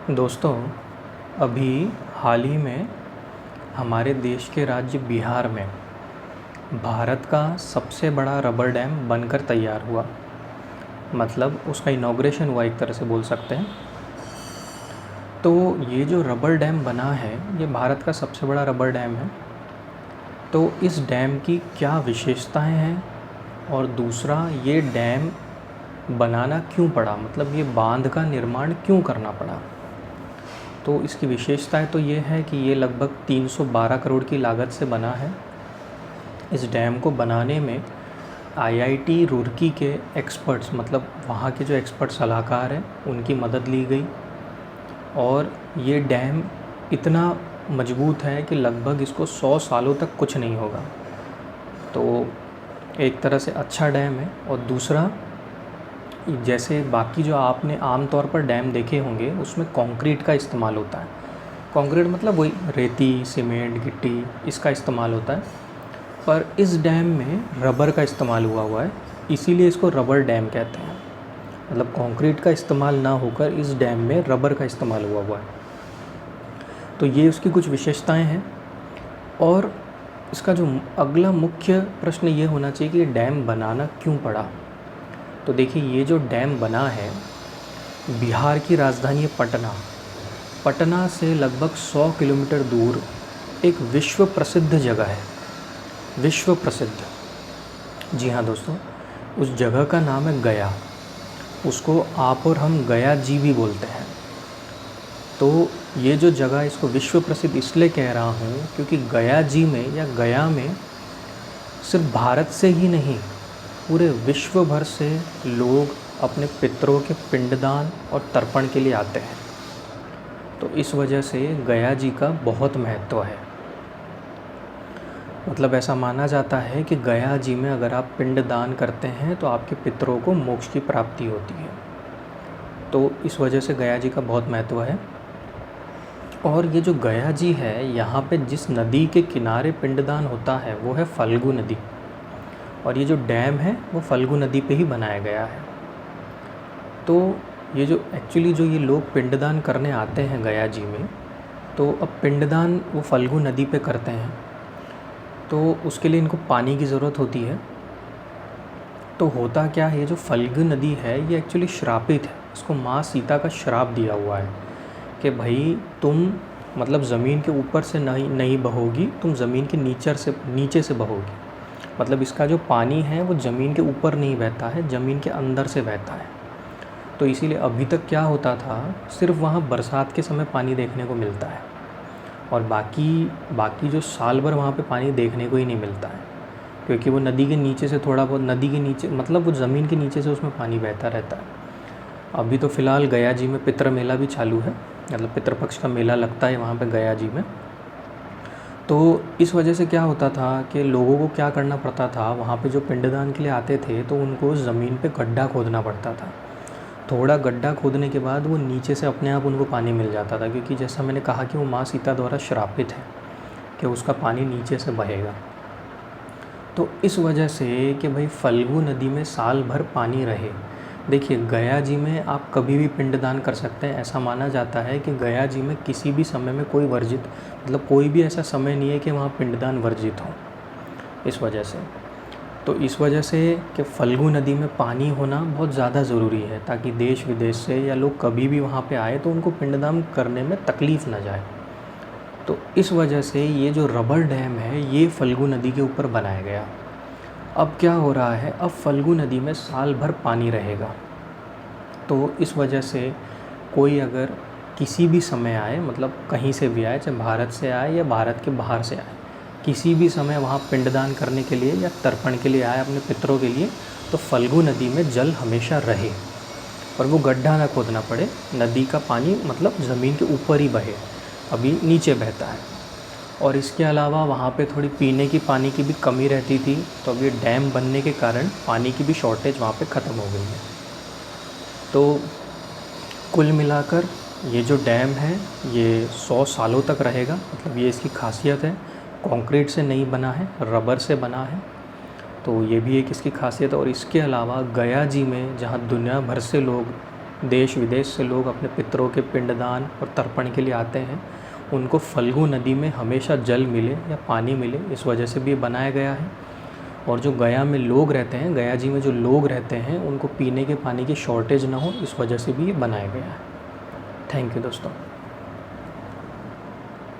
दोस्तों, अभी हाल ही में हमारे देश के राज्य बिहार में भारत का सबसे बड़ा रबर डैम बनकर तैयार हुआ। मतलब उसका इनॉग्रेशन हुआ, एक तरह से बोल सकते हैं। तो ये जो रबर डैम बना है, ये भारत का सबसे बड़ा रबर डैम है। तो इस डैम की क्या विशेषताएं हैं, और दूसरा, ये डैम बनाना क्यों पड़ा, मतलब ये बांध का निर्माण क्यों करना पड़ा। तो इसकी विशेषताएं तो ये है कि ये लगभग 312 करोड़ की लागत से बना है। इस डैम को बनाने में आईआईटी रुड़की के एक्सपर्ट्स, मतलब वहाँ के जो एक्सपर्ट सलाहकार हैं, उनकी मदद ली गई। और ये डैम इतना मजबूत है कि लगभग इसको 100 सालों तक कुछ नहीं होगा। तो एक तरह से अच्छा डैम है। और दूसरा, जैसे बाकी जो आपने आम तौर पर डैम देखे होंगे, उसमें कंक्रीट का इस्तेमाल होता है। कंक्रीट मतलब वही रेती, सीमेंट, गिट्टी, इसका इस्तेमाल होता है। पर इस डैम में रबर का इस्तेमाल हुआ है, इसीलिए इसको रबर डैम कहते हैं। मतलब कंक्रीट का इस्तेमाल ना होकर इस डैम में रबर का इस्तेमाल हुआ है। तो ये उसकी कुछ विशेषताएं हैं। और इसका जो अगला मुख्य प्रश्न ये होना चाहिए कि ये डैम बनाना क्यों पड़ा। तो देखिए, ये जो डैम बना है, बिहार की राजधानी है पटना। पटना से लगभग 100 किलोमीटर दूर एक विश्व प्रसिद्ध जगह है। विश्व प्रसिद्ध, जी हाँ दोस्तों, उस जगह का नाम है गया। उसको आप और हम गया जी भी बोलते हैं। तो ये जो जगह, इसको विश्व प्रसिद्ध इसलिए कह रहा हूँ क्योंकि गया जी में या गया में सिर्फ भारत से ही नहीं, पूरे विश्व भर से लोग अपने पितरों के पिंडदान और तर्पण के लिए आते हैं। तो इस वजह से गया जी का बहुत महत्व है। मतलब ऐसा माना जाता है कि गया जी में अगर आप पिंडदान करते हैं तो आपके पितरों को मोक्ष की प्राप्ति होती है। तो इस वजह से गया जी का बहुत महत्व है। और ये जो गया जी है, यहाँ पे जिस नदी के किनारे पिंडदान होता है वो है फल्गु नदी। और ये जो डैम है वो फल्गु नदी पे ही बनाया गया है। तो ये जो एक्चुअली जो ये लोग पिंडदान करने आते हैं गया जी में, तो अब पिंडदान वो फल्गु नदी पे करते हैं, तो उसके लिए इनको पानी की ज़रूरत होती है। तो होता क्या है, ये जो फल्गु नदी है ये एक्चुअली श्रापित है। इसको माँ सीता का श्राप दिया हुआ है कि भाई तुम, मतलब ज़मीन के ऊपर से नहीं बहोगी, तुम ज़मीन के नीचे से बहोगी। मतलब इसका जो पानी है वो ज़मीन के ऊपर नहीं बहता है, ज़मीन के अंदर से बहता है। तो इसीलिए अभी तक क्या होता था, सिर्फ वहाँ बरसात के समय पानी देखने को मिलता है, और बाकी जो साल भर वहाँ पे पानी देखने को ही नहीं मिलता है, क्योंकि वो नदी के नीचे से थोड़ा बहुत, नदी के नीचे मतलब वो ज़मीन के नीचे से उसमें पानी बहता रहता है। अभी तो फ़िलहाल गया जी में पितृ मेला भी चालू है, मतलब पितृपक्ष का मेला लगता है वहाँ पे गया जी में। तो इस वजह से क्या होता था कि लोगों को क्या करना पड़ता था, वहाँ पे जो पिंडदान के लिए आते थे तो उनको ज़मीन पे गड्ढा खोदना पड़ता था। थोड़ा गड्ढा खोदने के बाद वो नीचे से अपने आप उनको पानी मिल जाता था, क्योंकि जैसा मैंने कहा कि वो माँ सीता द्वारा श्रापित है कि उसका पानी नीचे से बहेगा। तो इस वजह से कि भाई फल्गु नदी में साल भर पानी रहे। देखिए, गया जी में आप कभी भी पिंडदान कर सकते हैं। ऐसा माना जाता है कि गया जी में किसी भी समय में कोई वर्जित, मतलब कोई भी ऐसा समय नहीं है कि वहाँ पिंडदान वर्जित हो। इस वजह से, तो इस वजह से कि फल्गु नदी में पानी होना बहुत ज़्यादा ज़रूरी है, ताकि देश विदेश से या लोग कभी भी वहाँ पे आए तो उनको पिंडदान करने में तकलीफ़ ना जाए। तो इस वजह से ये जो रबर डैम है ये फल्गु नदी के ऊपर बनाया गया। अब क्या हो रहा है, अब फल्गु नदी में साल भर पानी रहेगा। तो इस वजह से कोई अगर किसी भी समय आए, मतलब कहीं से भी आए, चाहे भारत से आए या भारत के बाहर से आए, किसी भी समय वहाँ पिंडदान करने के लिए या तर्पण के लिए आए अपने पितरों के लिए, तो फल्गु नदी में जल हमेशा रहे और वो गड्ढा ना खोदना पड़े। नदी का पानी मतलब ज़मीन के ऊपर ही बहे, अभी नीचे बहता है। और इसके अलावा वहाँ पे थोड़ी पीने की पानी की भी कमी रहती थी, तो अब ये डैम बनने के कारण पानी की भी शॉर्टेज वहाँ पे ख़त्म हो गई है। तो कुल मिलाकर ये जो डैम है ये 100 सालों तक रहेगा। मतलब ये इसकी खासियत है, कंक्रीट से नहीं बना है, रबर से बना है। तो ये भी एक इसकी खासियत है। और इसके अलावा गया जी में, जहाँ दुनिया भर से लोग देश विदेश से लोग अपने पितरों के पिंडदान और तर्पण के लिए आते हैं, उनको फल्गु नदी में हमेशा जल मिले या पानी मिले, इस वजह से भी ये बनाया गया है। और जो गया में लोग रहते हैं, गया जी में जो लोग रहते हैं, उनको पीने के पानी की शॉर्टेज ना हो, इस वजह से भी ये बनाया गया है। थैंक यू दोस्तों।